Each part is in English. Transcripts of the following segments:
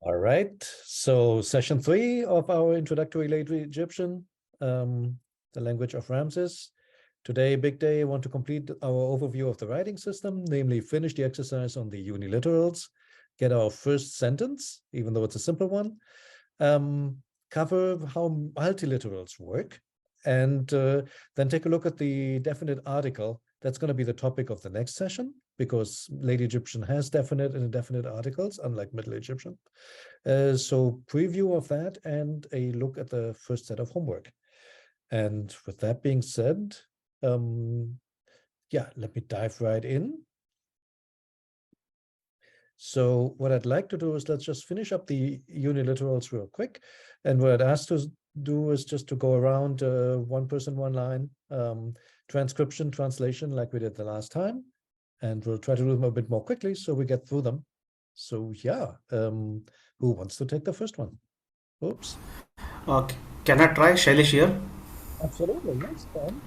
All right, so session 3 of our introductory late Egyptian, the language of Ramses. Today, big day, I want to complete our overview of the writing system, namely finish the exercise on the uniliterals, get our first sentence, even though it's a simple one, cover how multiliterals work, and then take a look at the definite article. That's going to be the topic of the next session, because Late Egyptian has definite and indefinite articles, unlike Middle Egyptian. So preview of that and a look at the first set of homework. And with that being said, yeah, let me dive right in. So what I'd like to do is let's just finish up the uniliterals real quick. And what I'd ask to do is just to go around one person, one line, transcription, translation, like we did the last time. And we'll try to do them a bit more quickly so we get through them. So yeah, who wants to take the first one? Oops. Can I try Shailesh here? Absolutely, yes, Tom.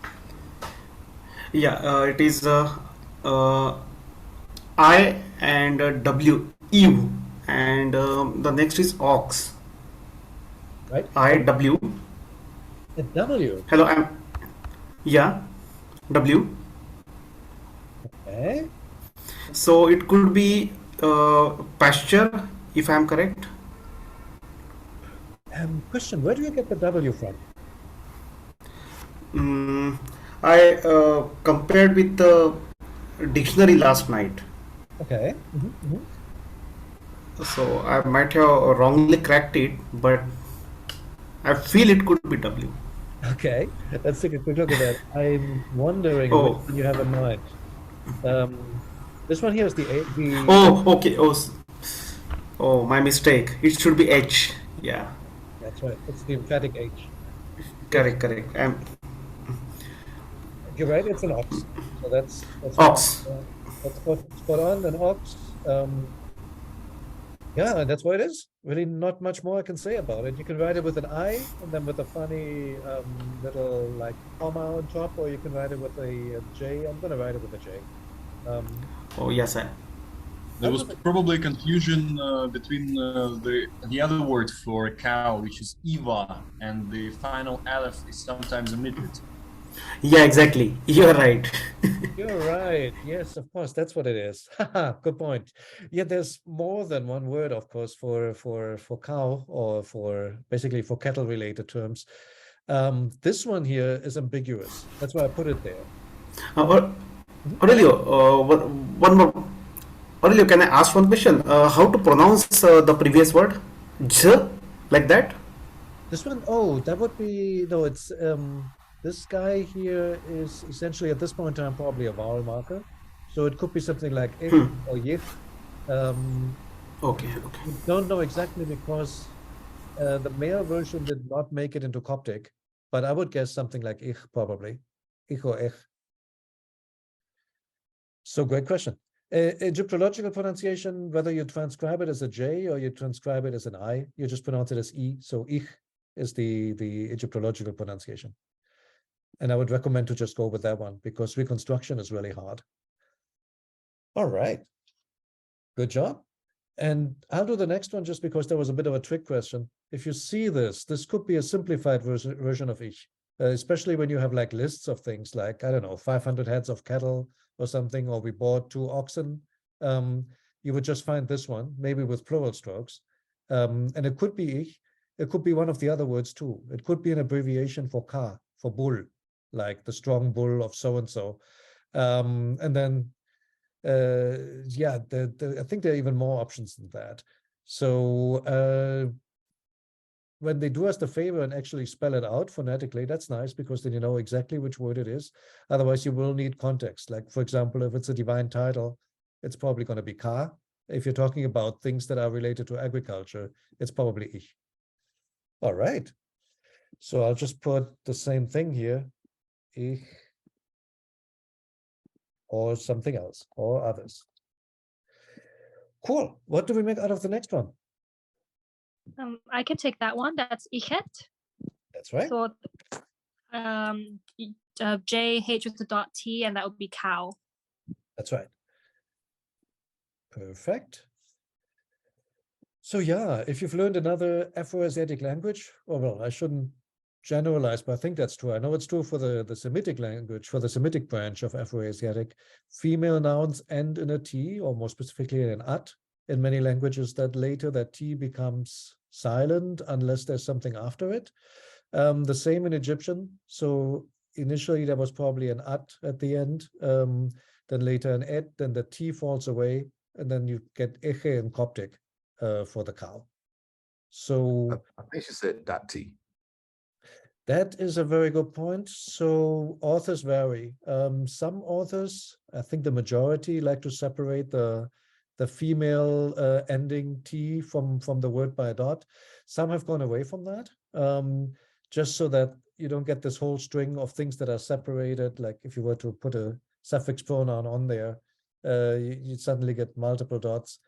Yeah, it is I and W, ew, and the next is ox. Right. I, W. A W. Hello, yeah, W. Okay. So it could be pasture, if I am correct. Question, where do you get the W from? Mm, I compared with the dictionary last night. Okay. So I might have wrongly cracked it, but I feel it could be W. Okay, let's take a quick look at that. I'm wondering which Oh, one you have in mind. This one here is the oh, okay. Oh, my mistake. It should be H. Yeah, that's right. It's the emphatic H. Yes, correct, correct. you're right. It's an ox. So that's Ox. spot on. An ox. Yeah, that's what it is. Really, not much more I can say about it. You can write it with an I and then with a funny little like comma on top, or you can write it with a J. I'm gonna write it with a J. Oh, yes, sir. There was probably confusion between the other word for cow, which is Eva, and the final aleph is sometimes omitted. Yeah, exactly. You're right. You're right. Yes, of course, that's what it is. Good point. Yeah, there's more than one word, of course, for cow or for basically for cattle related terms. This one here is ambiguous. That's why I put it there. Aurelio, one more. Aurelio, can I ask one question? How to pronounce the previous word? J, like that? This one, oh, that would be no, it's this guy here is essentially at this point in time probably a vowel marker. So it could be something like ich or yich. Okay, okay. We don't know exactly because the male version did not make it into Coptic, but I would guess something like ich probably. Ich or ich. So great question. Egyptological pronunciation, whether you transcribe it as a J or you transcribe it as an I, you just pronounce it as E. So ich is the Egyptological pronunciation. And I would recommend to just go with that one because reconstruction is really hard. All right. Good job. And I'll do the next one just because there was a bit of a trick question. If you see this could be a simplified version of ich, especially when you have like lists of things like, I don't know, 500 heads of cattle or something, or we bought 2 oxen. You would just find this one, maybe with plural strokes. And it could be ich. It could be one of the other words too. It could be an abbreviation for ka, for bull, like the strong bull of so-and-so. And then yeah, I think there are even more options than that. So when they do us the favor and actually spell it out phonetically, that's nice because then you know exactly which word it is. Otherwise, you will need context. Like, for example, if it's a divine title, it's probably going to be ka. If you're talking about things that are related to agriculture, it's probably ich. All right. So I'll just put the same thing here, ich, or something else, or others. Cool. What do we make out of the next one? I can take that one. That's ichet. That's right. So JH with the dot T, and that would be cow. That's right. Perfect. So yeah, if you've learned another Afroasiatic language, well, I shouldn't generalize, but I think that's true. I know it's true for the Semitic language, for the Semitic branch of Afroasiatic. Female nouns end in a T, or more specifically in an at, in many languages, that later that T becomes silent unless there's something after it. The same in Egyptian. So initially there was probably an at the end, then later an et, then the T falls away, and then you get eche in Coptic for the cow. So I think she said .t. that is a very good point. So authors vary. Some authors, I think the majority, like to separate the female ending T from the word by a dot. Some have gone away from that, just so that you don't get this whole string of things that are separated. Like if you were to put a suffix pronoun on there, you'd suddenly get multiple dots.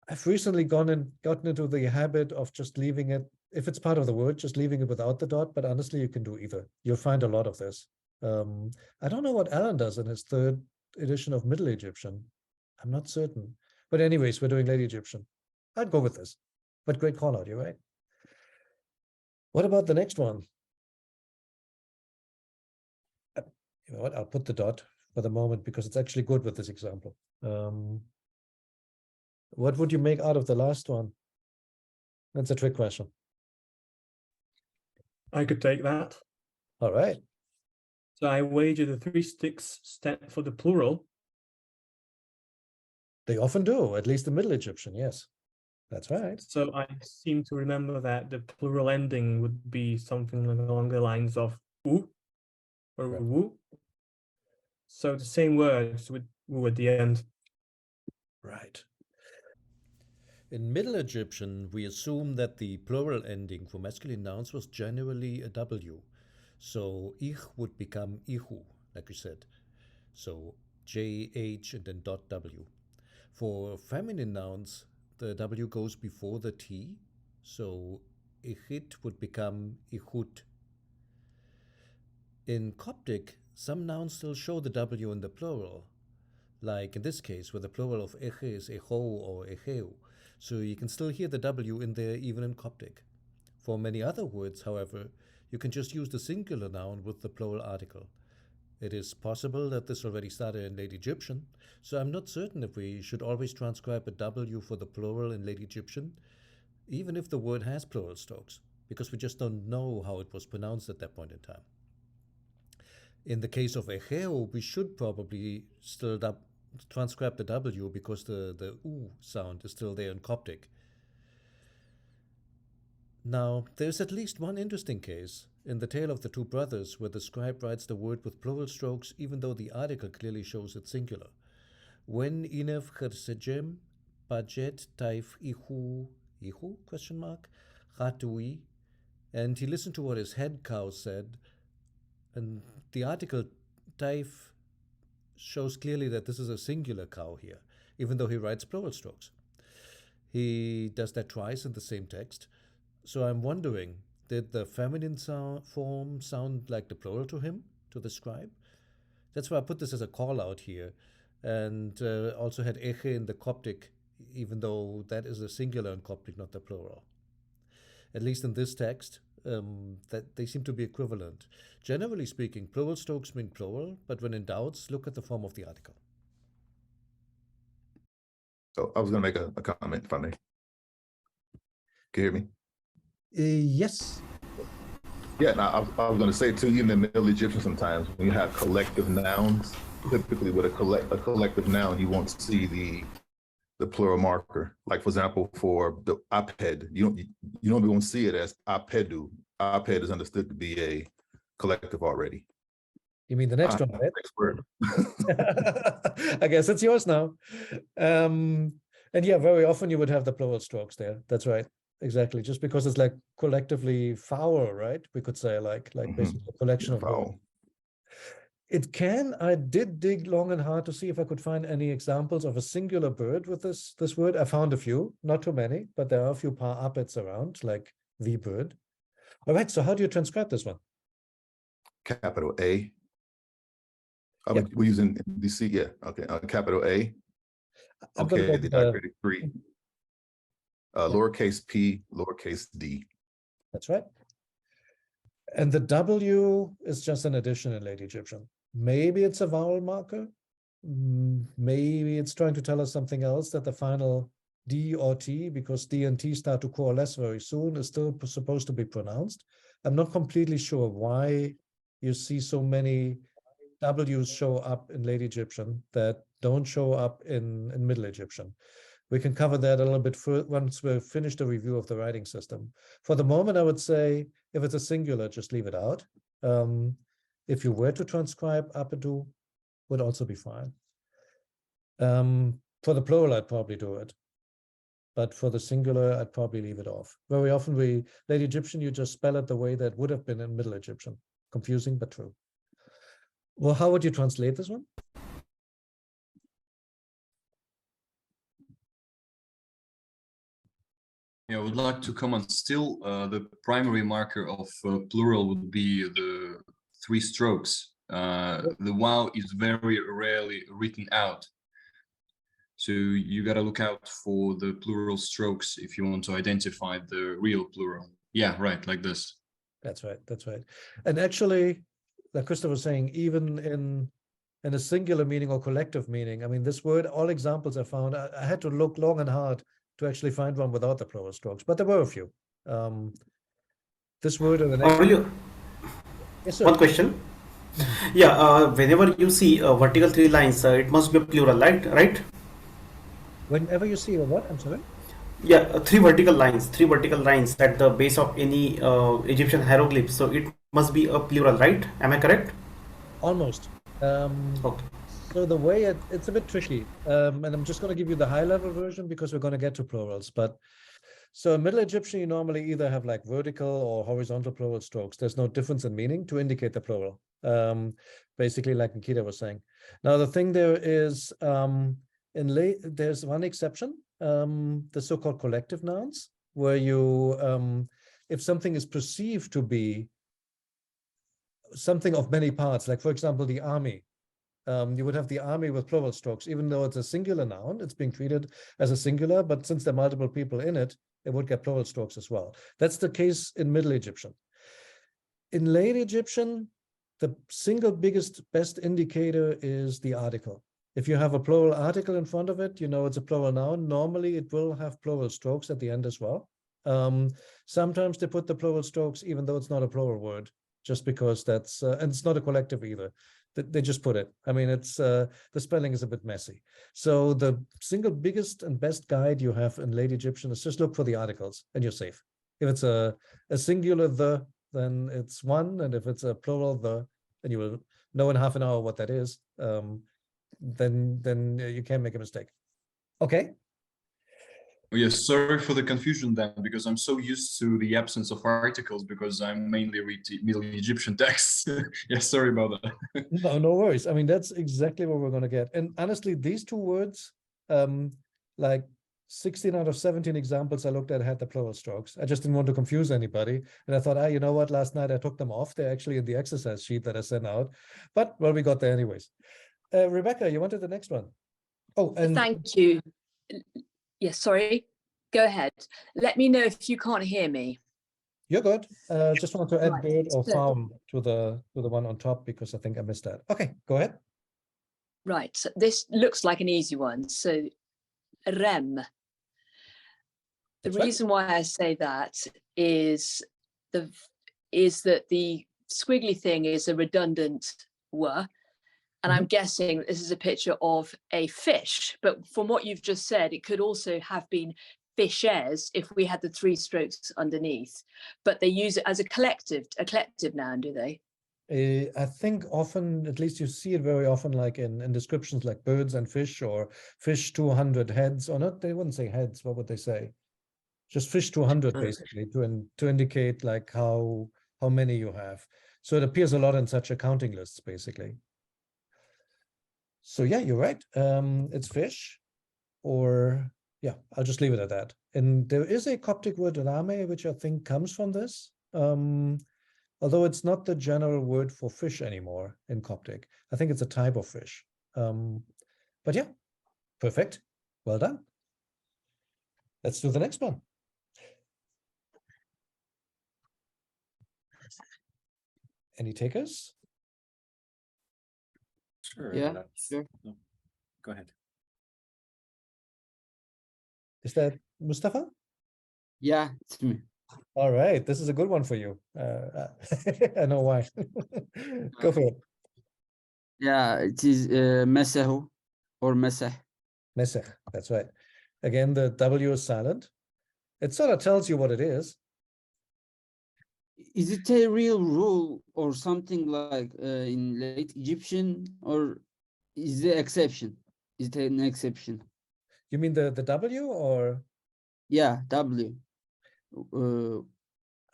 I've recently gotten into the habit of just leaving it, if it's part of the word, just leaving it without the dot, but honestly, you can do either. You'll find a lot of this. I don't know what Alan does in his third edition of Middle Egyptian. I'm not certain. But anyways, we're doing Late Egyptian. I'd go with this. But great call out, you're right. What about the next one? You know what? I'll put the dot for the moment because it's actually good with this example. What would you make out of the last one? That's a trick question. I could take that. All right. So I wager the 3 sticks stand for the plural. They often do, at least the Middle Egyptian, yes. That's right. So I seem to remember that the plural ending would be something along the lines of u or Right. wu. So the same words with wu at the end. Right. In Middle Egyptian, we assume that the plural ending for masculine nouns was generally a W. So ich would become ihu, like you said. So JH and then dot W. For feminine nouns, the W goes before the T. So ichit would become ichut. In Coptic, some nouns still show the W in the plural, like in this case where the plural of eche is echo or echeu. So you can still hear the W in there even in Coptic. For many other words, however, you can just use the singular noun with the plural article. It is possible that this already started in Late Egyptian, so I'm not certain if we should always transcribe a W for the plural in Late Egyptian, even if the word has plural strokes, because we just don't know how it was pronounced at that point in time. In the case of echeo, we should probably still transcribe the W because the U sound is still there in Coptic. Now, there's at least one interesting case in the Tale of the Two Brothers where the scribe writes the word with plural strokes even though the article clearly shows it singular. When Inev Chersejem Bajet Taif Ihu question mark Ratui, and he listened to what his head cow said, and the article Taif shows clearly that this is a singular cow here, even though he writes plural strokes. He does that twice in the same text. So I'm wondering, did the feminine form sound like the plural to him, to the scribe? That's why I put this as a call out here, and also had eche in the Coptic, even though that is a singular in Coptic, not the plural. At least in this text, that they seem to be equivalent. Generally speaking, plural strokes mean plural, but when in doubts, look at the form of the article. So I was going to make a comment, if I may. Can you hear me? Yes. Yeah, now I was going to say too, even in Middle Egyptian sometimes, when you have collective nouns, typically with a collective noun, you won't see the plural marker. Like for example, for the aped, you won't see it as apedu. Aped is understood to be a collective already. You mean the next one, right? Next word. I guess it's yours now. And yeah, very often you would have the plural strokes there. That's right. Exactly. Just because it's like collectively foul, right? We could say like basically a collection of words. It can. I did dig long and hard to see if I could find any examples of a singular bird with this word. I found a few, not too many, but there are a few apets around, like the bird. All right. So how do you transcribe this one? Capital A. Yeah. We're using DC. Yeah. Okay. Capital A. Okay. The diacritic 3. lowercase p, lowercase d. That's right. And the W is just an addition in Late Egyptian. Maybe it's a vowel marker. Maybe it's trying to tell us something else, that the final D or T, because D and T start to coalesce very soon, is still supposed to be pronounced. I'm not completely sure why you see so many W's show up in Late Egyptian that don't show up in Middle Egyptian. We can cover that a little bit once we've finished the review of the writing system. For the moment, I would say if it's a singular, just leave it out. If you were to transcribe Apedu, would also be fine. For the plural, I'd probably do it. But for the singular, I'd probably leave it off. Very often Late Egyptian, you just spell it the way that would have been in Middle Egyptian. Confusing, but true. Well, how would you translate this one? Yeah, I would like to comment still. The primary marker of plural would be the 3 strokes. The wow is very rarely written out. So you got to look out for the plural strokes if you want to identify the real plural. Yeah, right, like this. That's right, that's right. And actually, like Christopher was saying, even in a singular meaning or collective meaning, I mean, this word, all examples I found, I had to look long and hard to actually find one without the plural strokes, but there were a few. This word or the next Aurelio, yes, sir. one question. Yeah, whenever you see vertical 3 lines, it must be a plural, right? Whenever you see a what? I'm sorry? Yeah, 3 vertical lines at the base of any Egyptian hieroglyph. So it must be a plural, right? Am I correct? Almost. Okay. So the way it's a bit tricky, and I'm just going to give you the high-level version because we're going to get to plurals. But so in Middle Egyptian, you normally either have like vertical or horizontal plural strokes. There's no difference in meaning to indicate the plural. Basically, like Nikita was saying. Now the thing there is, there's one exception, the so-called collective nouns, where you, if something is perceived to be something of many parts, like for example, the army. You would have the army with plural strokes, even though it's a singular noun, it's being treated as a singular, but since there are multiple people in it, it would get plural strokes as well. That's the case in Middle Egyptian. In Late Egyptian, the single biggest, best indicator is the article. If you have a plural article in front of it, you know it's a plural noun. Normally, it will have plural strokes at the end as well. Sometimes they put the plural strokes, even though it's not a plural word, just because that's, and it's not a collective either. They just put it. I mean, it's the spelling is a bit messy. So the single biggest and best guide you have in Late Egyptian is just look for the articles and you're safe. If it's a singular the, then it's one. And if it's a plural the, then you will know in half an hour what that is. Then you can't make a mistake. Okay. Oh, yes, sorry for the confusion then, because I'm so used to the absence of articles because I mainly read Middle Egyptian texts. Yeah, sorry about that. No worries. I mean, that's exactly what we're going to get. And honestly, these 2 words, like 16 out of 17 examples I looked at had the plural strokes. I just didn't want to confuse anybody. And I thought, you know what? Last night I took them off. They're actually in the exercise sheet that I sent out. But, well, we got there anyways. Rebecca, you wanted the next one. Oh, and thank you. Yes, sorry. Go ahead. Let me know if you can't hear me. You're good. Just wanted to add Right, bird or so- farm to the one on top because I think I missed that. Okay, go ahead. Right, so this looks like an easy one. So rem. The That's right. reason why I say that is that the squiggly thing is a redundant word. And I'm guessing this is a picture of a fish, but from what you've just said, it could also have been fishes if we had the 3 strokes underneath, but they use it as a collective noun, do they? I think often, at least you see it very often, like in descriptions like birds and fish or fish 200 heads, or not, they wouldn't say heads, what would they say? Just fish 200 basically to indicate like how many you have. So it appears a lot in such accounting lists basically. So yeah, you're right. It's fish, or yeah, I'll just leave it at that. And there is a Coptic word rame, which I think comes from this. Although it's not the general word for fish anymore in Coptic. I think it's a type of fish. But yeah, perfect. Well done. Let's do the next one. Any takers? Sure. Yeah, sure. No, go ahead. Is that Mustafa? Yeah, it's me. All right, this is a good one for you. I know why. Go for it. Yeah, it is mesahu or mesah. Mesech, that's right. Again, the W is silent. It sort of tells you what it is. Is it a real rule or something like in late Egyptian, or is the exception? Is it an exception? You mean the W or? Yeah, W.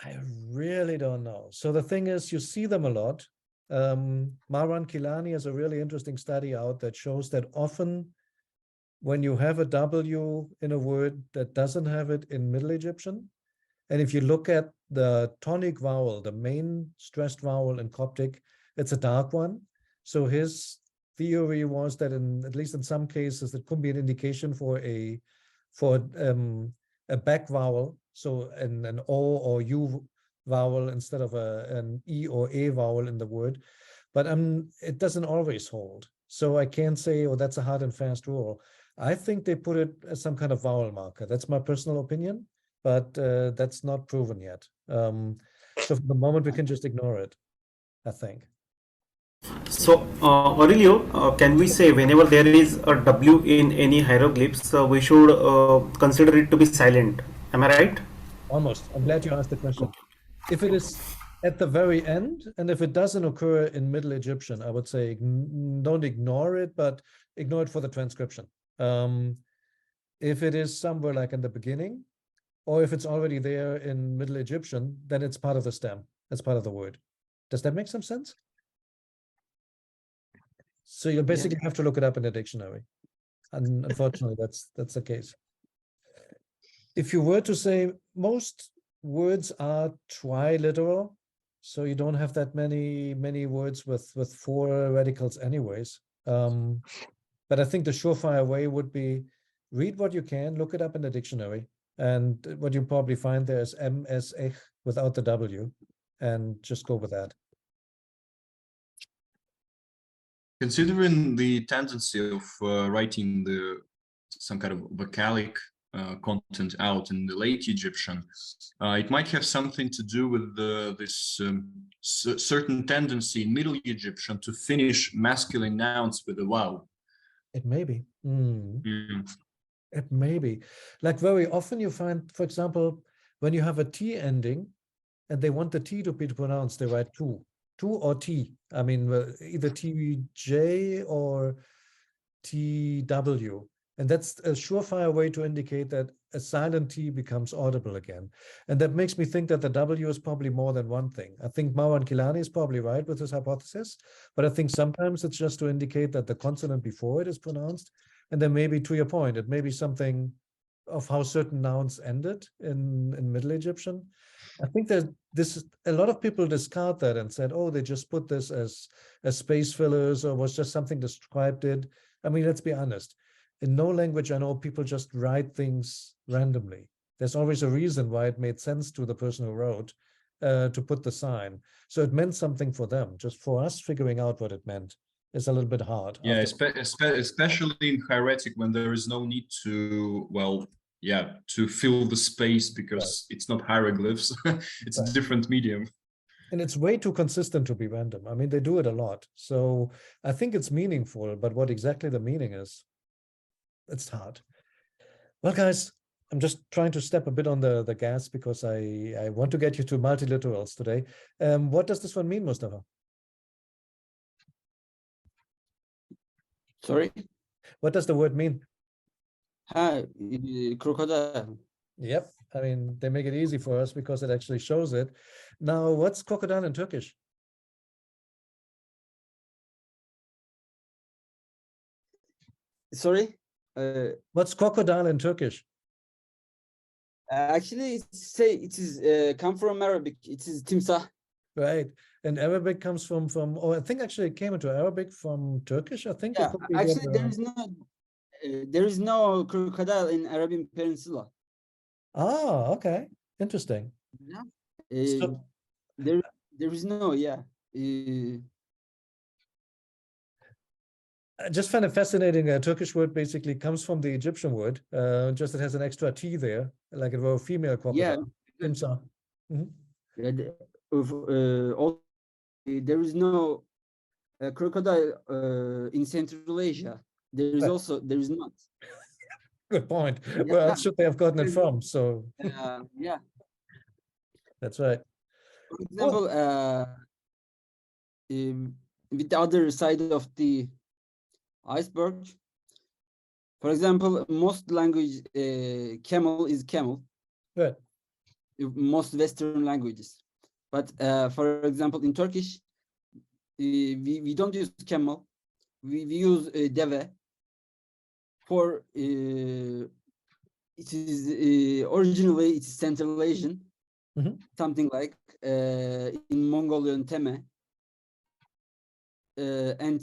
I really don't know. So the thing is, you see them a lot. Marwan Kilani has a really interesting study out that shows that often when you have a W in a word that doesn't have it in Middle Egyptian, and if you look at the tonic vowel, the main stressed vowel in Coptic, it's a dark one. So his theory was that in at least in some cases, it could be an indication for a back vowel, so an O or U vowel instead of an E or A vowel in the word. But it doesn't always hold. So I can't say, oh, that's a hard and fast rule. I think they put it as some kind of vowel marker. That's my personal opinion, but that's not proven yet. So for the moment, we can just ignore it, I think. So, Aurelio, can we say whenever there is a W in any hieroglyphs, we should consider it to be silent? Am I right? Almost. I'm glad you asked the question. If it is at the very end, and if it doesn't occur in Middle Egyptian, I would say don't ignore it, but ignore it for the transcription. If it is somewhere like in the beginning, or if it's already there in Middle Egyptian, then it's part of the stem. It's part of the word. Does that make some sense? So you basically have to look it up in the dictionary. And unfortunately, that's the case. If you were to say most words are triliteral, so you don't have that many words with 4 radicals anyways. But I think the surefire way would be read what you can, look it up in the dictionary, and what you probably find there is MSH without the W, and just go with that. Considering the tendency of writing some kind of vocalic content out in the late Egyptian, it might have something to do with this certain tendency in Middle Egyptian to finish masculine nouns with a vowel. It may be. It may be. Like very often you find, for example, when you have a T ending and they want the T to be pronounced, they write two or T. I mean, either TJ or TW. And that's a surefire way to indicate that a silent T becomes audible again. And that makes me think that the W is probably more than one thing. I think Marwan Kilani is probably right with his hypothesis, but I think sometimes it's just to indicate that the consonant before it is pronounced. And then maybe to your point, it may be something of how certain nouns ended in Middle Egyptian. I think that a lot of people discard that and said, oh, they just put this as space fillers or was just something described it. I mean, let's be honest. In no language I know people just write things randomly. There's always a reason why it made sense to the person who wrote to put the sign. So it meant something for them. Just for us figuring out what it meant is a little bit hard. Yeah, especially in hieratic when there is no need to, to fill the space because it's not hieroglyphs. It's a different medium. And it's way too consistent to be random. I mean, they do it a lot. So I think it's meaningful, but what exactly the meaning is, it's hard. Well, guys, I'm just trying to step a bit on the gas because I want to get you to multiliterals today. What does this one mean, Mustafa? Sorry? What does the word mean? Crocodile. Yep. I mean, they make it easy for us because it actually shows it. Now, what's crocodile in Turkish? Sorry? What's crocodile in Turkish? Actually, it is come from Arabic. It is timsah. Right. And Arabic comes from I think actually it came into Arabic from Turkish. I think. Yeah, actually, there is no crocodile in Arabian Peninsula. Ah, okay. Interesting. Yeah. So, There is no, yeah. I just find it fascinating. A Turkish word basically comes from the Egyptian word, just it has an extra T there, like it were a female crocodile. Timsah. Mhm. Yeah, there is no crocodile in Central Asia. There is Right. there is not. Good point. Yeah. Where else should they have gotten it from? So Yeah. that's right. For example, with the other side of the iceberg, for example, most language camel is camel. Right. Most Western languages, but for example, in Turkish, we don't use camel. We use deve. For it is originally it's Central Asian, something like in Mongolian Teme, and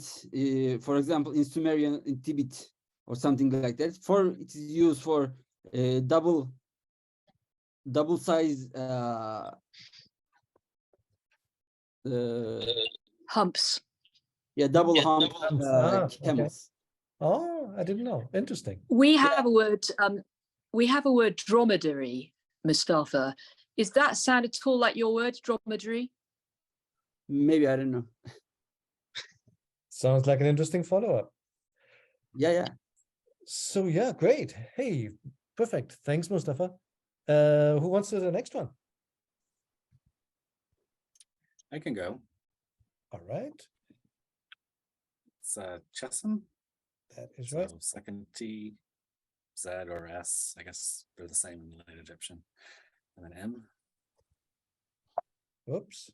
for example in Sumerian in Tibet or something like that. For it is used for double size Humps. yeah, double hump camels. Okay. Oh, I didn't know. Interesting. We have a word. We have a word dromedary, Mustafa. Is that sound at all like your word, dromedary? Maybe, I don't know. Sounds like an interesting follow-up. Yeah. So yeah, great. Hey, perfect. Thanks, Mustafa. Who wants to do the next one? I can go. All right. It's Chesson. That is right. So second T, Z or S. I guess they're the same in late Egyptian. And then M. Whoops.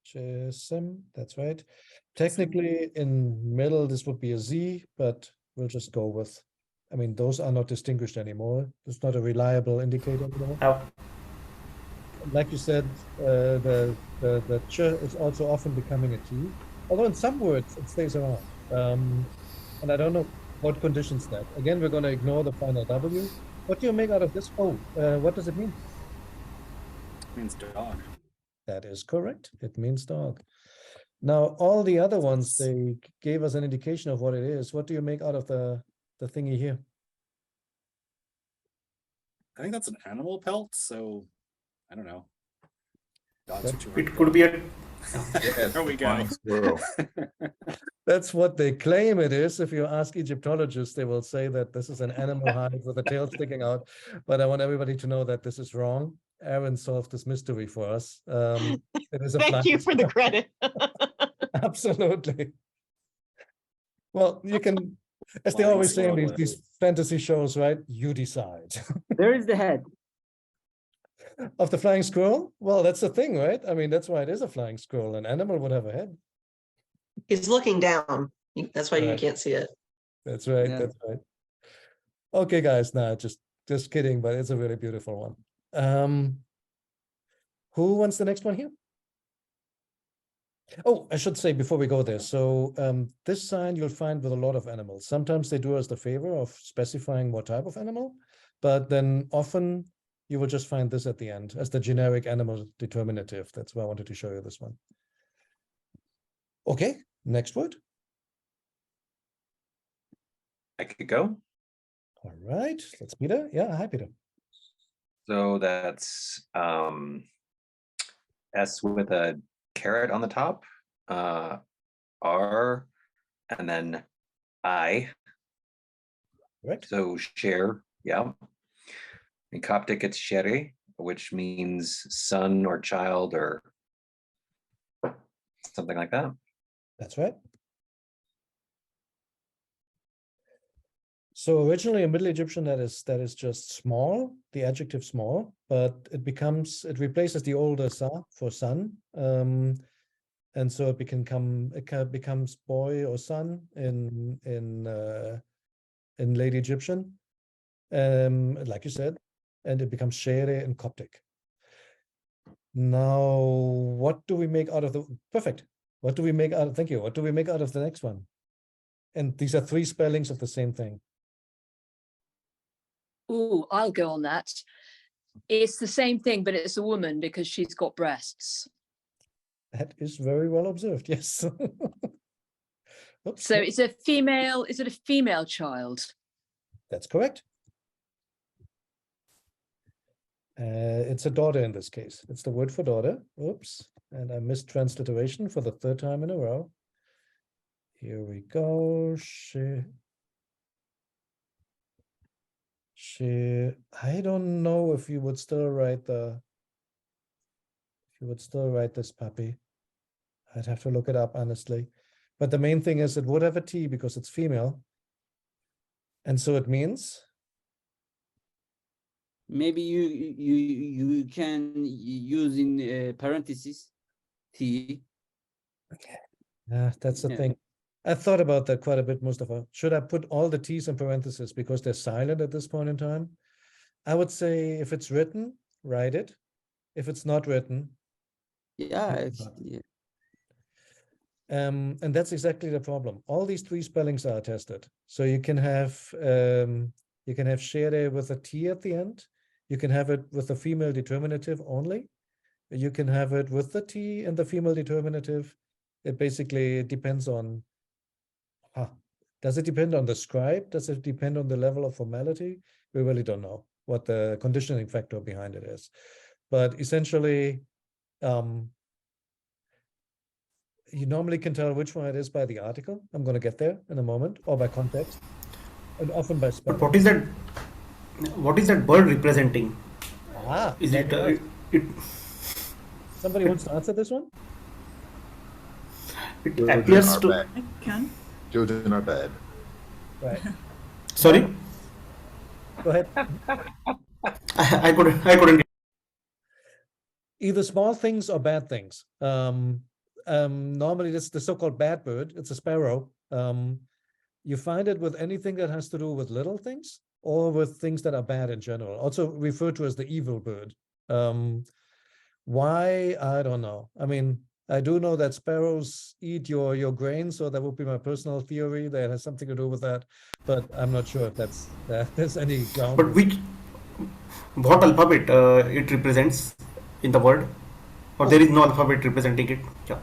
Chesem, that's right. Technically, in middle, this would be a Z, but we'll just go with, I mean, those are not distinguished anymore. It's not a reliable indicator anymore. Oh. Like you said, the ch is also often becoming a T, although in some words it stays around. And I don't know what conditions that. Again, we're going to ignore the final W. What do you make out of this? Oh, what does it mean? It means dog. That is correct. It means dog. Now, all the other ones, they gave us an indication of what it is. What do you make out of the thingy here? I think that's an animal pelt, so I don't know. Dogs It could be a there we go. That's what they claim it is. If you ask Egyptologists, they will say that this is an animal hide with a tail sticking out. But I want everybody to know that this is wrong. Aaron solved this mystery for us. It is a Thank you for the credit. Absolutely. Well, you can, as they always say in these fantasy shows, right? You decide. There is the head. Of the flying squirrel? Well, that's the thing, right? I mean, that's why it is a flying squirrel. An animal would have a head. He's looking down. That's why you can't see it. That's right. Yeah. That's right. Okay, guys. Nah, just kidding, but it's a really beautiful one. Who wants the next one here? Oh, I should say before we go there. So this sign you'll find with a lot of animals. Sometimes they do us the favor of specifying what type of animal, but then often you will just find this at the end as the generic animal determinative. That's why I wanted to show you this one. Okay, next word. I could go. All right, that's Peter. Yeah, hi, Peter. So that's S with a caret on the top, R, and then I. Right. So share, yeah. In Coptic, it's shere, which means son or child or something like that. That's right. So originally in Middle Egyptian, that is just small, the adjective small, but it replaces the older sa for son. And so it becomes boy or son in late Egyptian, like you said, and it becomes shere in Coptic. Now, what do we make out of perfect? What do we make out of, thank you. What do we make out of the next one? And these are three spellings of the same thing. Oh, I'll go on that. It's the same thing, but it's a woman because she's got breasts. That is very well observed. Yes. Oops, So no, it's a female, is it a female child? that's correct. It's a daughter in this case. It's the word for daughter. Oops. And I missed transliteration for the third time in a row. Here we go. I don't know if you would still write this puppy. I'd have to look it up honestly. But the main thing is it would have a T because it's female. And so it means Maybe you can use in parentheses T. that's the Yeah. thing. I thought about that quite a bit, Mustafa. Should I put all the T's in parentheses because they're silent at this point in time? I would say if it's written, write it. If it's not written, Yeah, yeah. and that's exactly the problem. All these three spellings are attested. So you can have shere with a T at the end. You can have it with a female determinative only. You can have it with the T and the female determinative. It basically depends on, does it depend on the scribe? Does it depend on the level of formality? We really don't know what the conditioning factor behind it is. But essentially, you normally can tell which one it is by the article. I'm going to get there in a moment, or by context, and often by spelling. But what is that bird representing? Is it, it Somebody wants to answer this one? it Children appears are to bad. I can. Children are bad. Right. sorry, Go ahead. I couldn't. Either small things or bad things. Normally, this the so-called bad bird. It's a sparrow. You find it with anything that has to do with little things or with things that are bad in general. Also referred to as the evil bird. Why? I don't know. I mean, I do know that sparrows eat your grain, so that would be my personal theory that has something to do with that. But I'm not sure if there's any ground. But what alphabet it represents in the word, or there is no alphabet representing it? Yeah.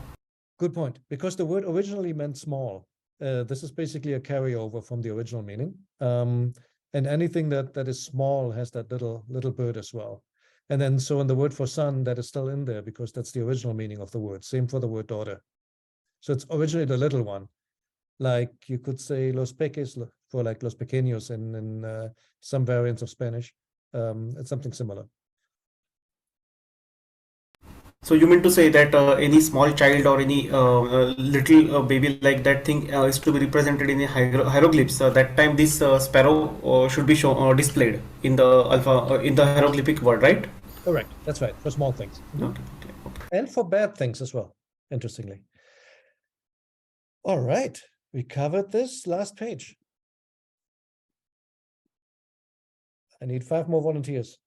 Good point. Because the word originally meant small. This is basically a carryover from the original meaning. And anything that is small has that little bird as well. And then so in the word for son, that is still in there because that's the original meaning of the word. Same for the word daughter. So it's originally the little one. Like you could say los peques for like los pequeños in some variants of Spanish. It's something similar. So you mean to say that any small child or any little baby like that thing is to be represented in a hieroglyphs? That time this sparrow should be displayed in the in the hieroglyphic word, right? Correct. That's right. For small things. Okay. And for bad things as well, interestingly. All right. We covered this last page. I need 5 more volunteers.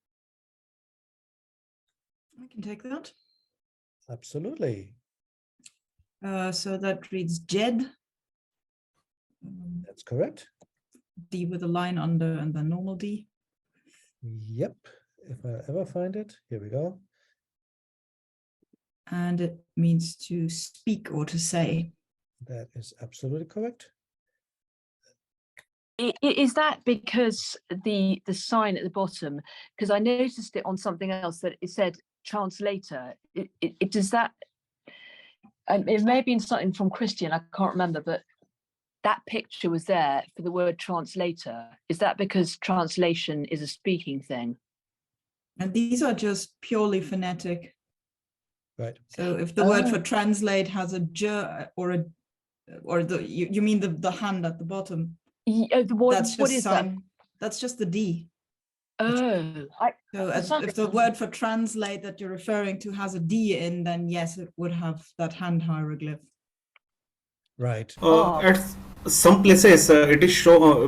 I can take that. Absolutely. So that reads Jed. That's correct. D with a line under and then normal D. Yep. If I ever find it, here we go. And it means to speak or to say. That is absolutely correct. Is that because the sign at the bottom, because I noticed it on something else that it said translator, it does that, it may have been something from Christian, I can't remember, but that picture was there for the word translator. Is that because translation is a speaking thing? And these are just purely phonetic. Right. So if the word for translate has a j or you mean the hand at the bottom? What is that? That's just the D. Oh, if the word for translate that you're referring to has a D in, then yes, it would have that hand hieroglyph. Right. At some places, it is show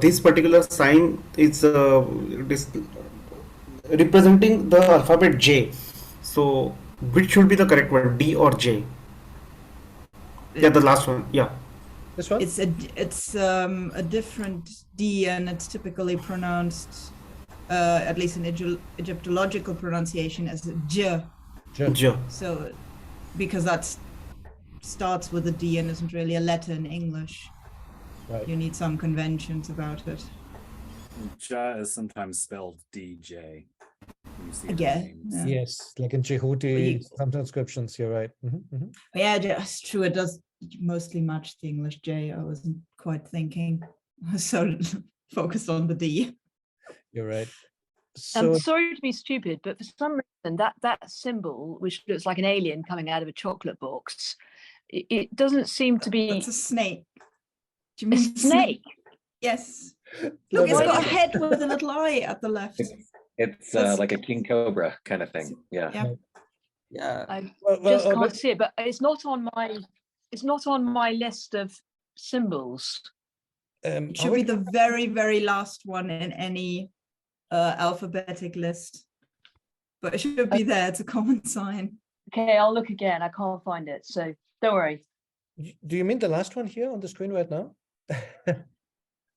this particular sign is representing the alphabet J. So, which should be the correct word, D or J? Yeah, the last one. Yeah. This one? It's a different D, and it's typically pronounced, at least in Egyptological pronunciation, as J. J. So because that starts with a D and isn't really a letter in English. Right. You need some conventions about it. Ja is sometimes spelled DJ. You see it in Yeah, names. yeah. Yes, like in Djibouti, some transcriptions, you're right. Yeah, it's true. It does mostly match the English J. I wasn't quite thinking. I was so focused on the D. You're right. I'm So sorry to be stupid, but for some reason that symbol, which looks like an alien coming out of a chocolate box, it doesn't seem to be That's a snake. Do you a mean snake. Yes. Look, it's Why got a is it- head with a little eye at the left. It's That's- like a king cobra kind of thing. Yeah. Yeah. Yeah. I well, just oh, can't let- see it, but it's not on my list of symbols. It should be the very, very last one in any alphabetic list. But it should be there. It's a common sign. Okay, I'll look again. I can't find it, so don't worry. Do you mean the last one here on the screen right now?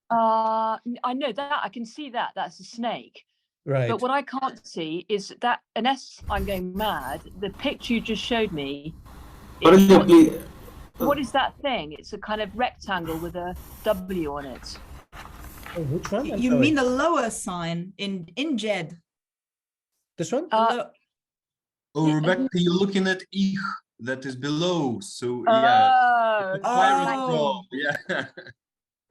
I know that I can see that. That's a snake. Right. But what I can't see is that, unless I'm going mad, the picture you just showed me. What is that thing? It's a kind of rectangle with a W on it. Oh, which one? I'm You sorry. mean the lower sign in JED? This one? The Oh, Rebecca, you're looking at ich that is below. So yeah, Oh, it's a pirate Oh. scroll. Yeah.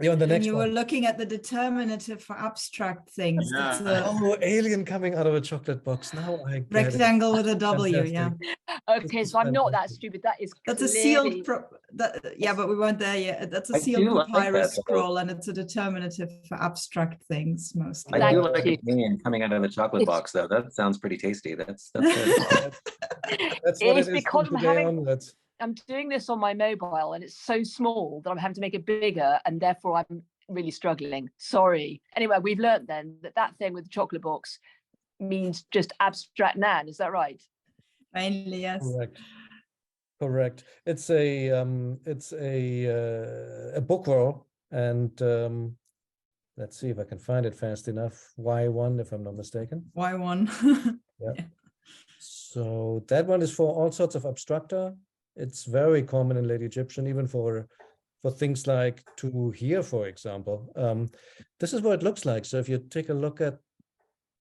You're on the and next you were one. looking at the determinative for abstract things. That's Yeah. a Oh, alien coming out of a chocolate box. Now I get it. rectangle with a W. Yeah, Fantastic. okay, is so I'm not that fantastic. stupid. That is that's a clearly- sealed. Yeah, but we weren't there yet. That's a I sealed do like papyrus that, though. scroll, and it's a determinative for abstract things mostly. I do Thank like you. a alien coming out of the chocolate It's- box, though. That sounds pretty tasty. That's good. That's what It's it is because from I'm today having- onwards. I'm doing this on my mobile and it's so small that I'm having to make it bigger, and therefore I'm really struggling. Sorry. Anyway, we've learned then that thing with the chocolate box means just abstract noun. Is that right? Mainly, yes. Correct. Correct. It's a book roll, and let's see if I can find it fast enough. Y1, if I'm not mistaken. Why one? Yeah. So that one is for all sorts of abstracta. It's very common in late Egyptian, even for things like to hear, for example. This is what it looks like. So if you take a look at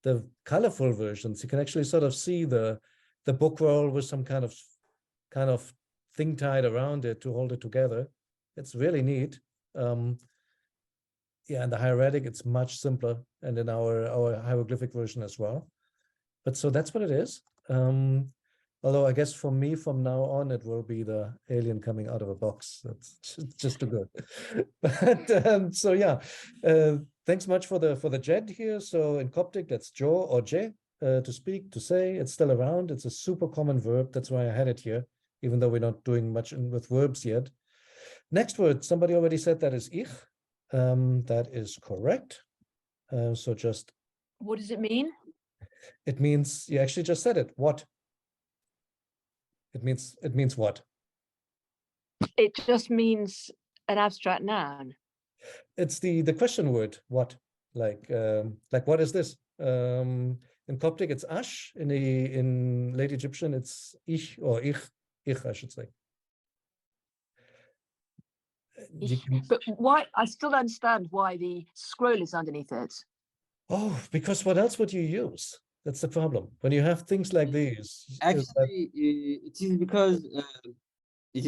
the colorful versions, you can actually sort of see the book roll with some kind of thing tied around it to hold it together. It's really neat. Yeah, in the hieratic, it's much simpler, and in our hieroglyphic version as well. But so that's what it is. Although I guess for me, from now on, it will be the alien coming out of a box. That's just too good. But so yeah, thanks much for the JED here. So in Coptic, that's Jo or Je, to speak, to say. It's still around. It's a super common verb. That's why I had it here, even though we're not doing much with verbs yet. Next word, somebody already said that is ich. That is correct. So just, What does it mean? it means, you actually just said it. What? It means what? It just means an abstract noun. It's the question word, what? Like what is this? In Coptic, it's ash. In late Egyptian, it's ich or ich, I should say. You can- But why? I still don't understand why the scroll is underneath it. Oh, because what else would you use? That's the problem. When you have things like these, is that- Actually, it is because it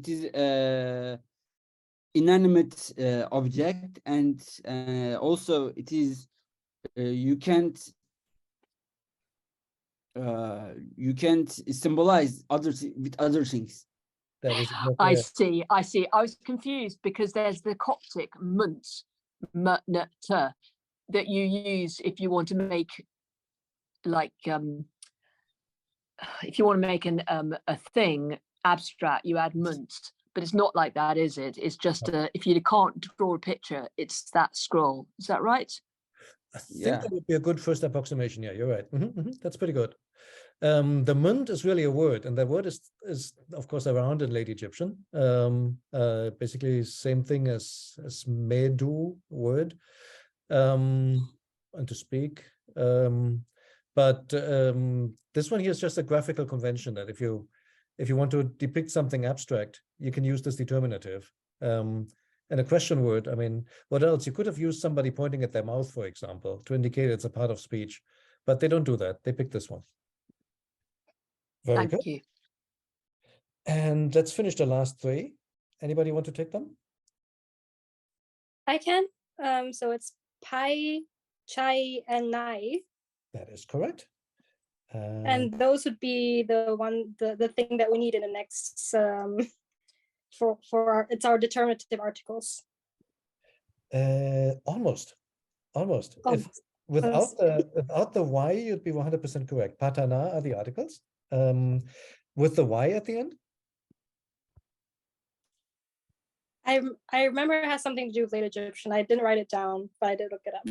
is inanimate object, and also it is you can't symbolize with other things. that is exactly I it. see. I see. I was confused because there's the Coptic munt, that you use if you want to make, like, if you want to make a thing abstract, you add munt. But it's not like that, is it? It's just if you can't draw a picture, it's that scroll. Is that right? I think Yeah. that would be a good first approximation. Yeah, you're right. That's pretty good. The munt is really a word, and that word is of course around in late Egyptian. Basically same thing as medu word, and to speak. But this one here is just a graphical convention that if you if you want to depict something abstract, you can use this determinative. And a question word, I mean, what else? You could have used somebody pointing at their mouth, for example, to indicate it's a part of speech, but they don't do that. They pick this one. Very good. Thank you. And let's finish the last three. Anybody want to take them? I can. So it's pi, chai, and nai. That is correct. And those would be the thing that we need in the next for it's our determinative articles. Almost. If Almost. without the y, you'd be 100% correct. Patana are the articles. With the y at the end. I remember it has something to do with late Egyptian. I didn't write it down, but I did look it up.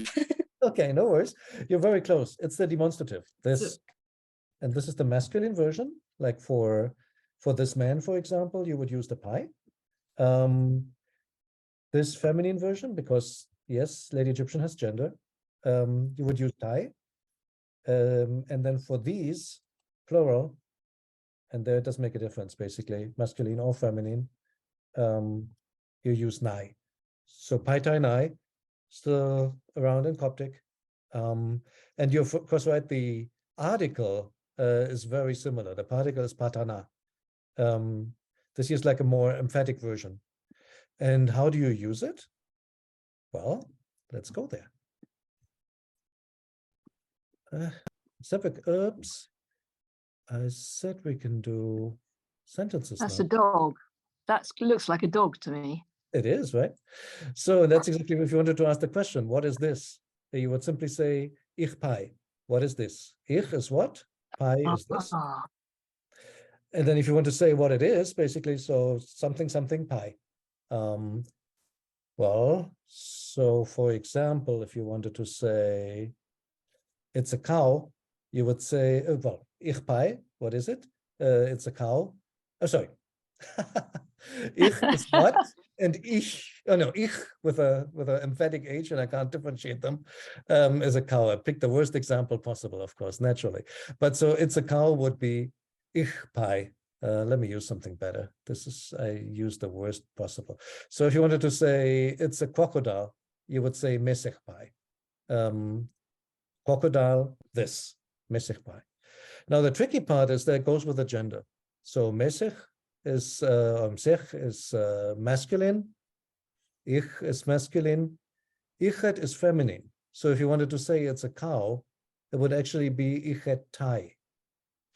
Okay, no worries. You're very close. It's the demonstrative. This, and this is the masculine version. Like for this man, for example, you would use the pi. This feminine version, because yes, late Egyptian has gender, you would use tai. And then for these, plural, and there it does make a difference, basically, masculine or feminine, you use nai. So pi tai nai, still around in Coptic. And you're, of course, right, the article is very similar. The particle is patana. This is like a more emphatic version. And how do you use it? Well, let's go there. Oops. I said we can do sentences That's now. a dog. That looks like a dog to me. It is, right? So that's exactly if you wanted to ask the question, what is this? You would simply say, ich pi. What is this? Ich is what? Pi is this. And then if you want to say what it is, basically, so something, something pi. Well, so for example, if you wanted to say it's a cow, you would say, well, ich pi, what is it? It's a cow. Oh, sorry. Ich is what? And ich, oh no, ich with a emphatic H, and I can't differentiate them, is a cow. I picked the worst example possible, of course, naturally. But so it's a cow would be ich pi. Let me use something better. I used the worst possible. So if you wanted to say it's a crocodile, you would say mesech pi. Crocodile, this, mesech pi. Now the tricky part is that it goes with the gender. So mesech is sech is masculine, ich is masculine, ichet is feminine. So if you wanted to say it's a cow, it would actually be ichet tai,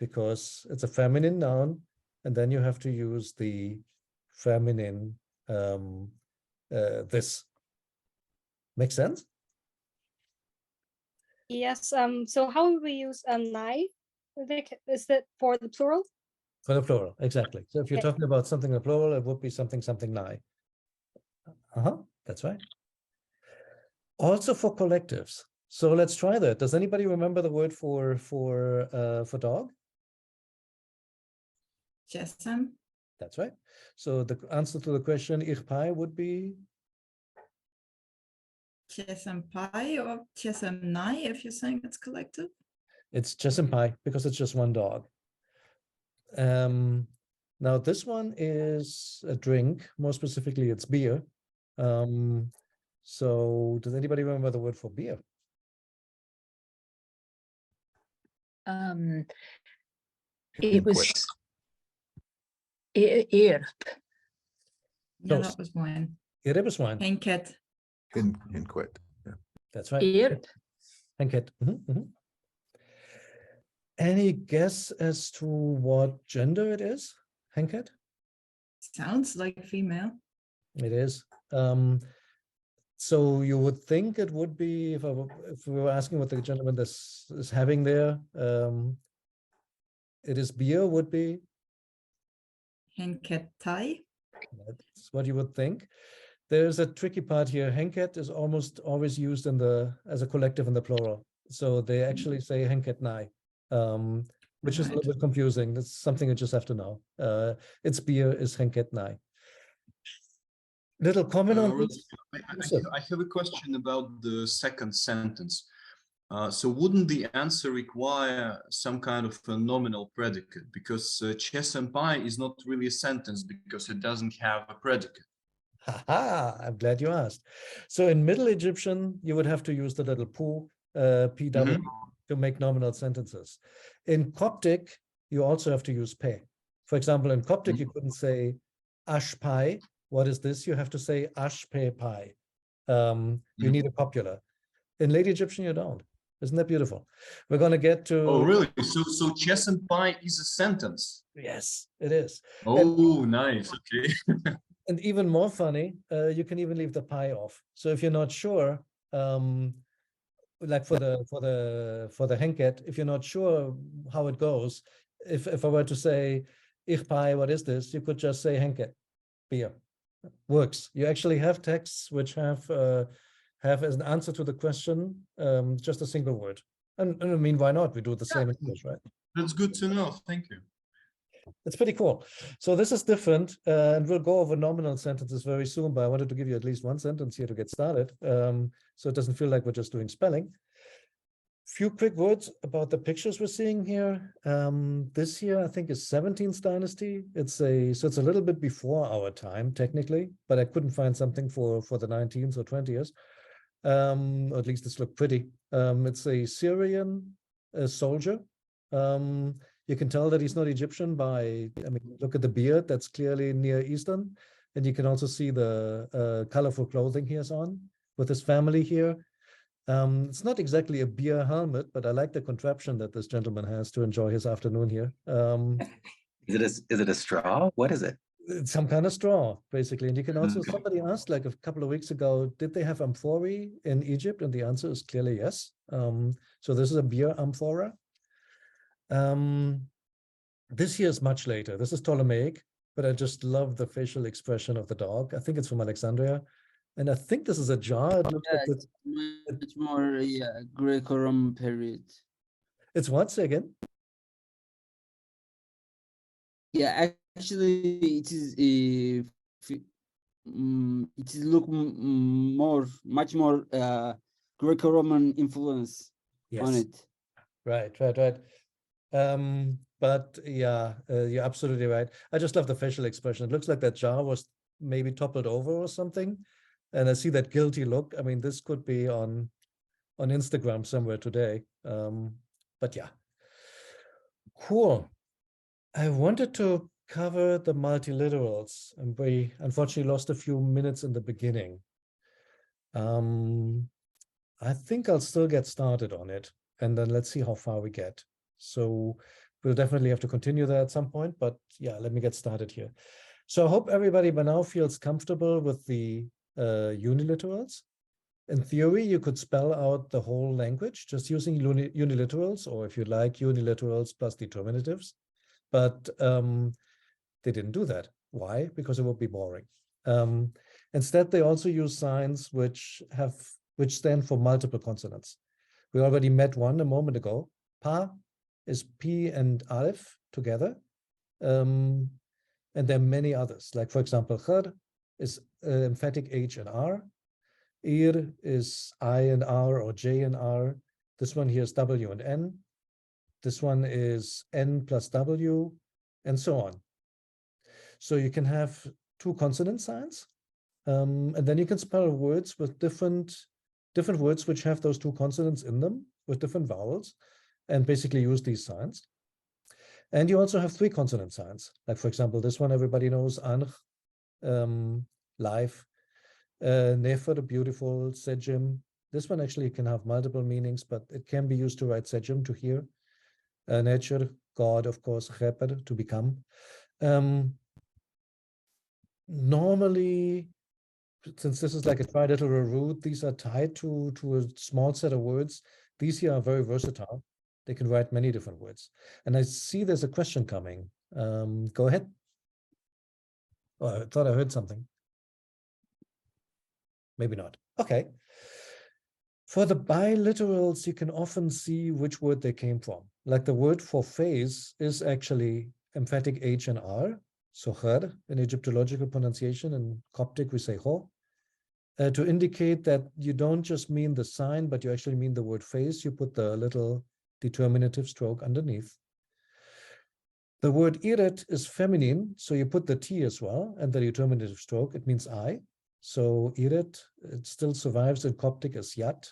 because it's a feminine noun, and then you have to use the feminine this. Make sense? Yes. So how would we use nai? Is that for the plural? For the plural, exactly. So if you're talking about something in the plural, it would be something, something nai. That's right. Also for collectives. So let's try that. Does anybody remember the word for dog? Jesam. That's right. So the answer to the question ich pi would be Jesam pi or jesam nai if you're saying it's collective. it's jesam pi because it's just one dog. Now this one is a drink, more specifically it's beer. So does anybody remember the word for beer? It was irp. Yeah, that was mine. Irebeswine. Henket. Hinquet. Yeah. That's right. Irp. Henket. Any guess as to what gender it is? Henket? Sounds like female. It is. So you would think it would be, if we were asking what the gentleman this is having there, it is beer would be. Henket tai. That's what you would think. There's a tricky part here. Henket is almost always used as a collective in the plural. So they actually say henket nai, which is a little bit confusing. That's something you just have to know. It's beer is henket nai. Little comment on this. I have a question about the second sentence. So wouldn't the answer require some kind of a nominal predicate? Because chess and pie is not really a sentence because it doesn't have a predicate. Haha, I'm glad you asked. So in Middle Egyptian, you would have to use the little pu, PW, to make nominal sentences. In Coptic, you also have to use pe. For example, in Coptic, you couldn't say ash pai. What is this? You have to say ash pe pai. You need a copula. In Late Egyptian, you don't. Isn't that beautiful? We're going to get to... Oh, really? So chess and pie is a sentence? Yes, it is. Oh, nice. Okay. And even more funny, you can even leave the pi off. So if you're not sure, like for the henket, if you're not sure how it goes, if I were to say ich pi, what is this? You could just say henket, beer. Works. You actually have texts which have as an answer to the question just a single word. And I mean, why not? We do the same in English, right? That's good to know. Thank you. It's pretty cool. So this is different, and we'll go over nominal sentences very soon, but I wanted to give you at least one sentence here to get started, so it doesn't feel like we're just doing spelling. Few quick words about the pictures we're seeing here. This here, I think, is 17th dynasty. So it's a little bit before our time, technically, but I couldn't find something for the 19th or 20th. Or at least this looked pretty. It's a Syrian soldier. You can tell that he's not Egyptian by, I mean, look at the beard, that's clearly Near Eastern. And you can also see the colorful clothing he has on with his family here. It's not exactly a beer helmet, but I like the contraption that this gentleman has to enjoy his afternoon here. Is it a straw? What is it? It's some kind of straw, basically. And you can also, somebody asked like a couple of weeks ago, did they have amphorae in Egypt? And the answer is clearly yes. So this is a beer amphora. This here is much later. This is Ptolemaic, but I just love the facial expression of the dog. I think it's from Alexandria. And I think this is a jar. It looks like it's much more Greco-Roman period. It's what? Say again? Yeah, actually, it is much more Greco-Roman influence on it. Right. But yeah, you're absolutely right. I just love the facial expression. It looks like that jar was maybe toppled over or something. And I see that guilty look. I mean, this could be on Instagram somewhere today. But yeah. Cool. I wanted to cover the multiliterals, and we unfortunately lost a few minutes in the beginning. I think I'll still get started on it, and then let's see how far we get. So we'll definitely have to continue that at some point, but yeah, let me get started here. So I hope everybody by now feels comfortable with the uniliterals. In theory, you could spell out the whole language just using uniliterals, or if you like, uniliterals plus determinatives. But they didn't do that. Why? Because it would be boring. Instead, they also use signs which stand for multiple consonants. We already met one a moment ago. Pa is P and Aleph together. And there are many others. Like, for example, Khar is emphatic H and R. Ir is I and R or J and R. This one here is W and N. This one is N plus W, and so on. So you can have two consonant signs, and then you can spell words with different words which have those two consonants in them with different vowels, and basically use these signs. And you also have three consonant signs. Like, for example, this one everybody knows, Anch, life, Nefer, beautiful, Sejim. This one actually can have multiple meanings, but it can be used to write Sejim, to hear. Nature, God, of course, Cheper, to become. Normally, since this is like a triliteral root, these are tied to a small set of words. These here are very versatile. They can write many different words. And I see there's a question coming. Go ahead. Oh, I thought I heard something. Maybe not. Okay. For the biliterals, you can often see which word they came from. Like the word for face is actually emphatic H and R. So khar in Egyptological pronunciation. In Coptic, we say ho. To indicate that you don't just mean the sign, but you actually mean the word face, you put the little determinative stroke underneath. The word iret is feminine, so you put the T as well, and the determinative stroke, it means I. So iret, it still survives in Coptic as yat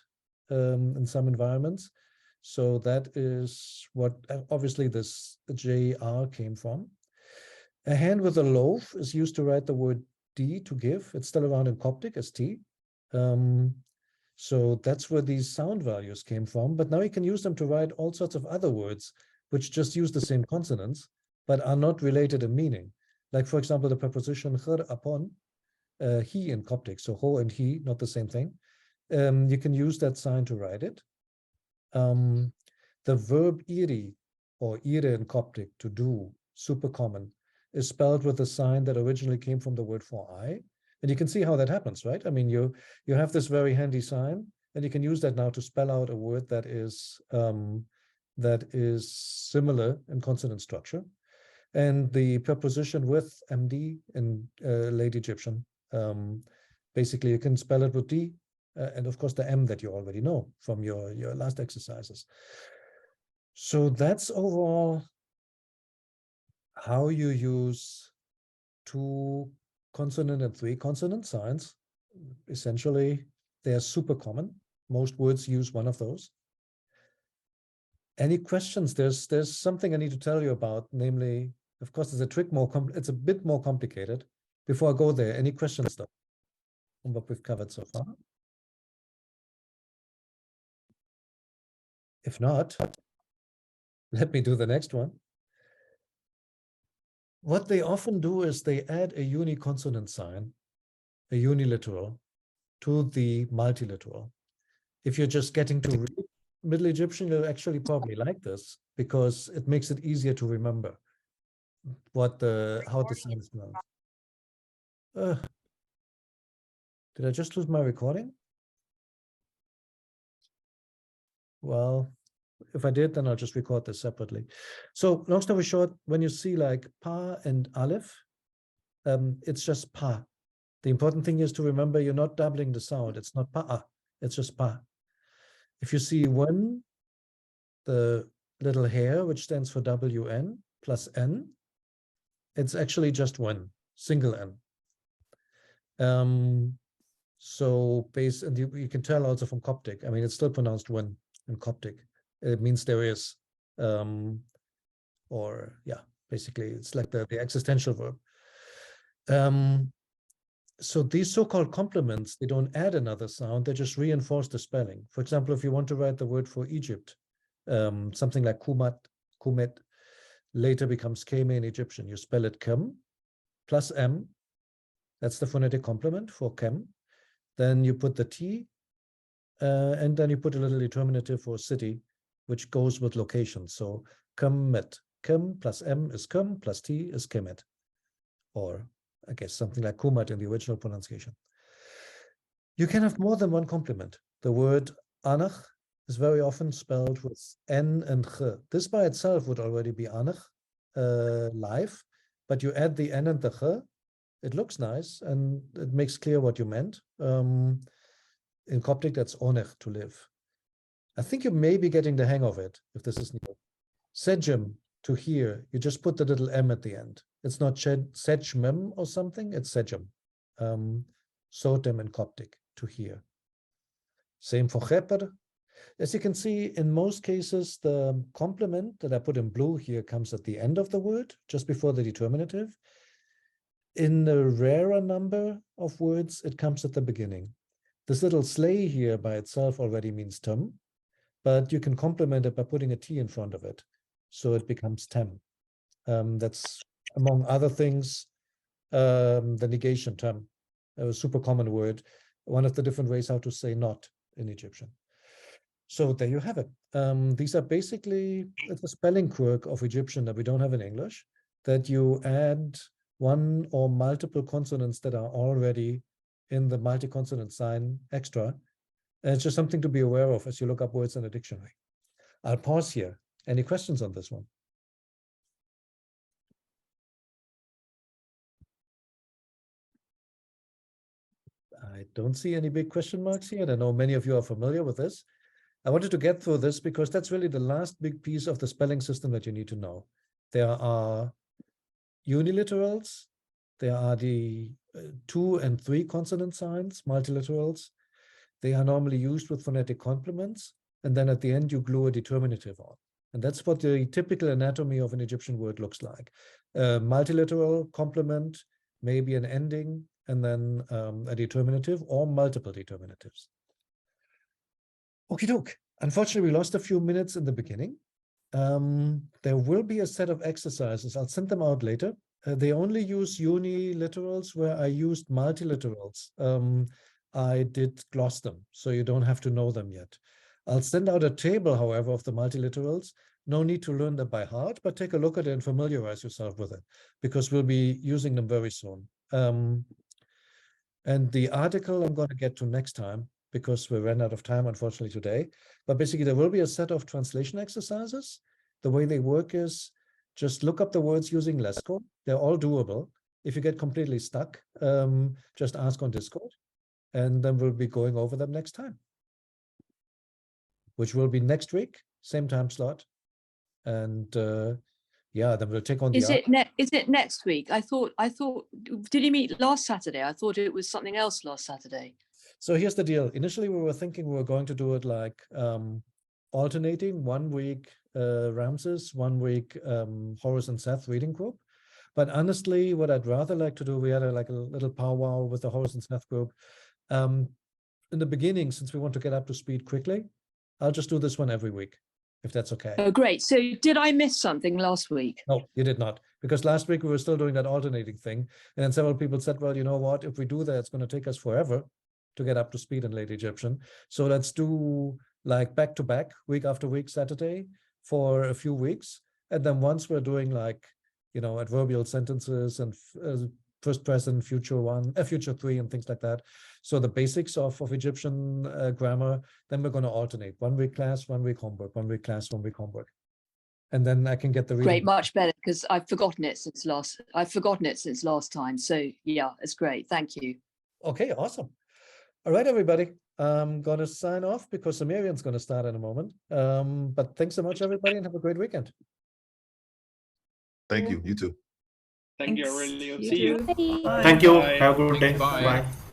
in some environments. So that is what obviously this JR came from. A hand with a loaf is used to write the word D, to give. It's still around in Coptic as T. So that's where these sound values came from. But now you can use them to write all sorts of other words, which just use the same consonants, but are not related in meaning. Like, for example, the preposition khir, upon, he in Coptic. So ho and he, not the same thing. You can use that sign to write it. The verb iri, or ire in Coptic, to do, super common, is spelled with a sign that originally came from the word for I. And you can see how that happens, right? I mean, you have this very handy sign, and you can use that now to spell out a word that is similar in consonant structure. And the preposition with MD in late Egyptian, basically you can spell it with D, and of course the M that you already know from your last exercises. So that's overall how you use 2 consonant and 3 consonant signs. Essentially, they're super common. Most words use one of those. Any questions? There's something I need to tell you about, namely, of course, there's a trick it's a bit more complicated. Before I go there, any questions though on what we've covered so far? If not, let me do the next one. What they often do is they add a uniconsonant sign, a uniliteral, to the multiliteral. If you're just getting to read Middle Egyptian, you'll actually probably like this because it makes it easier to remember how the sign is pronounced. Did I just lose my recording? Well, if I did, then I'll just record this separately. So long story short, when you see like pa and aleph, it's just pa. The important thing is to remember you're not doubling the sound. It's not pa, it's just pa. If you see one, the little hair, which stands for WN plus N, it's actually just one, single N. So and you can tell also from Coptic, I mean, it's still pronounced one in Coptic. It means there is, basically it's like the existential verb. So these so-called complements, they don't add another sound, they just reinforce the spelling. For example, if you want to write the word for Egypt, something like kumet, later becomes keme in Egyptian. You spell it kem plus M. That's the phonetic complement for kem. Then you put the T, and then you put a little determinative for city, which goes with location. So kemet, kem plus M is kem plus T is kemet. Or I guess something like kumat in the original pronunciation. You can have more than one complement. The word anach is very often spelled with N and Ch. This by itself would already be anach, live, but you add the N and the Ch, it looks nice and it makes clear what you meant. In Coptic, that's onech, to live. I think you may be getting the hang of it, if this is new. Sejim, to hear, you just put the little M at the end. It's not sejmem or something, it's sejim. Sotem in Coptic, to hear. Same for cheper. As you can see, in most cases, the complement that I put in blue here comes at the end of the word, just before the determinative. In a rarer number of words, it comes at the beginning. This little sleigh here by itself already means tum, but you can complement it by putting a T in front of it. So it becomes tem. That's, among other things, the negation term, a super common word, one of the different ways how to say not in Egyptian. So there you have it. These are basically, it's a spelling quirk of Egyptian that we don't have in English, that you add one or multiple consonants that are already in the multi-consonant sign extra. And it's just something to be aware of as you look up words in a dictionary. I'll pause here. Any questions on this one? I don't see any big question marks here. And I know many of you are familiar with this. I wanted to get through this because that's really the last big piece of the spelling system that you need to know. There are uniliterals. There are the 2 and 3 consonant signs, multiliterals. They are normally used with phonetic complements. And then at the end, you glue a determinative on. And that's what the typical anatomy of an Egyptian word looks like. Multiliteral complement, maybe an ending, and then a determinative or multiple determinatives. Okie doke. Unfortunately, we lost a few minutes in the beginning. There will be a set of exercises. I'll send them out later. They only use uniliterals where I used multiliterals. I did gloss them, so you don't have to know them yet. I'll send out a table, however, of the multiliterals. No need to learn them by heart, but take a look at it and familiarize yourself with it, because we'll be using them very soon. And the article I'm going to get to next time, because we ran out of time, unfortunately, today. But basically, there will be a set of translation exercises. The way they work is just look up the words using Lesco. They're all doable. If you get completely stuck, just ask on Discord, and then we'll be going over them next time, which will be next week, same time slot. And yeah, then we'll take on the. Is it next week? I thought. Did you meet last Saturday? I thought it was something else last Saturday. So here's the deal. Initially, we were thinking we were going to do it like alternating 1 week Ramses, 1 week Horace and Seth reading group. But honestly, what I'd rather like to do, we had like a little powwow with the Horace and Seth group. In the beginning, since we want to get up to speed quickly, I'll just do this one every week, if that's okay. Oh, great. So did I miss something last week? No, you did not. Because last week we were still doing that alternating thing. And then several people said, well, you know what, if we do that, it's going to take us forever to get up to speed in late Egyptian. So let's do like back to back, week after week, Saturday for a few weeks. And then once we're doing like, you know, adverbial sentences and first present, future three and things like that. So the basics of Egyptian grammar, then we're going to alternate 1 week class, 1 week homework, 1 week class, 1 week homework. And then I can get the reading. Great, much better, because I've forgotten it since last time. So yeah, it's great. Thank you. Okay, awesome. All right, everybody. I'm going to sign off because Samarian's going to start in a moment. But thanks so much, everybody, and have a great weekend. Thank you. You too. Thank you, Thanks. Aurelio. You See you. too. Bye. Thank you. Bye. Have a good day. Bye. Bye.